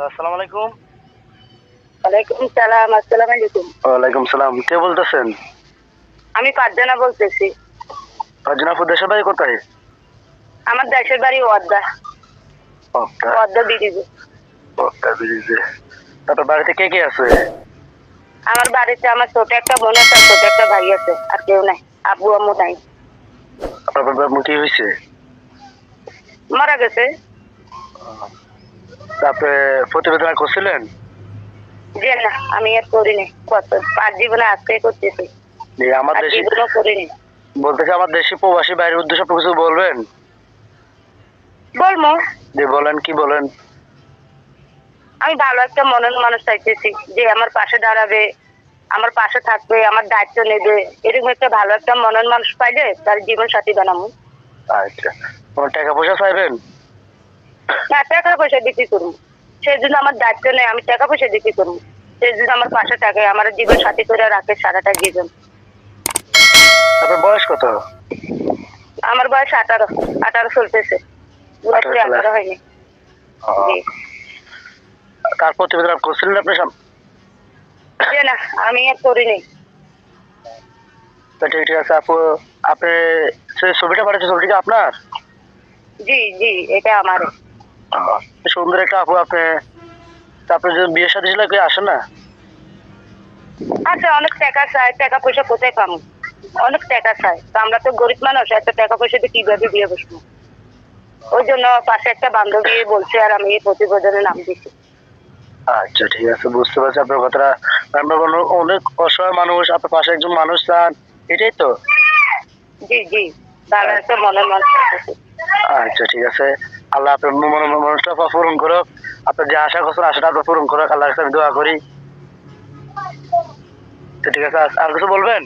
আসসালামু আলাইকুম। ওয়ালাইকুম সালাম। আসসালামু আলাইকুম। ওয়ালাইকুম সালাম। কে বলতেছেন? আমি ফারজানা বলতেছি। ফারজানা আপু, দেশের বাড়ি কোথায়? আমার দেশের বাড়ি ওয়াদ্দা। ওটা ওয়াদ্দা ব্রিজে। ওটা ব্রিজে। তারপর বাড়িতে কে কে আছে? আমার বাড়িতে আমার ছোট একটা বোন আছে আর ছোট একটা ভাই আছে, আর কেউ নাই। আব্বু আম্মু নাই, আপনার বাবু কি হয়েছে? মারা গেছে। তারপরে প্রতিবেদন করছিলেন? যে না, আমি আর করিনি। কত পাঁচ জীবনে আজকে করতেছি, যে আমার আর দেশি জীবনও করিনি। বলতেছে, আমার দেশি প্রবাসী বাইরের উদ্দেশ্যে আপনি কিছু বলবেন? বলবো, যে বলেন, কি বলেন? আমি ভালো একটা মনের মানুষ চাইতেছি, যে আমার পাশে দাঁড়াবে, আমার পাশে থাকবে, আমার দায়িত্ব নেবে। এরকম একটা ভালো একটা মনের মানুষ পাইলে তার জীবন সাথী বানাবো। আচ্ছা, কোনো টাকা পয়সা চাইবেন? না, টাকা পয়সা বিক্রি করবো। সেই জন্য আমার দায়িত্ব নেই, আমি টাকা পয়সা বিক্রি করবো। সেই জন্য আমার পাশে থাকে, আমার জীবন সাথী করে রাখে সারাটা জীবন। আপনার বয়স কত? আমার বয়স 18। 18 চলতেছে, পুরোপুরি 18 18 হয়নি। জি। তার প্রতিবেদন করছিলেন আপনি যে না, আমি আর করিনি। ঠিক ঠিক আছে আপু। আপনি সেই ছবিটা পাঠিয়েছেন, ছবিটা কি আপনার? জি জি, এটা আমার। সুন্দর একটা আপু আপনি। আপনি যদি বিয়ের সাথে ছিল, কেউ আসে না? আচ্ছা, অনেক টাকা চাই, টাকা পয়সা কোথায় পাবো? অনেক টাকা চাই, তো আমরা তো গরিব মানুষ, এত টাকা পয়সা দিয়ে কিভাবে বিয়ে বসবো? ওই জন্য পাশে একটা বান্ধবী বলছে, আর আমি এই প্রতিবেদনে নাম দিচ্ছি। আচ্ছা ঠিক আছে, বুঝতে পারছি আপনার কথাটা। আমরা অনেক অসহায় মানুষ, আপনার পাশে একজন মানুষ চান, এটাই তো। জি জি, ভালো একটা মনের মানুষ চাইতেছি। আচ্ছা ঠিক আছে। আল্লাহ আপনার মানুষটা পূরণ করুক। আপনার যে আশা করছেন, আশাটা আপনার পূরণ করুক। আল্লাহর কাছে আমি দোয়া করি। তো ঠিক আছে, আর কিছু বলবেন?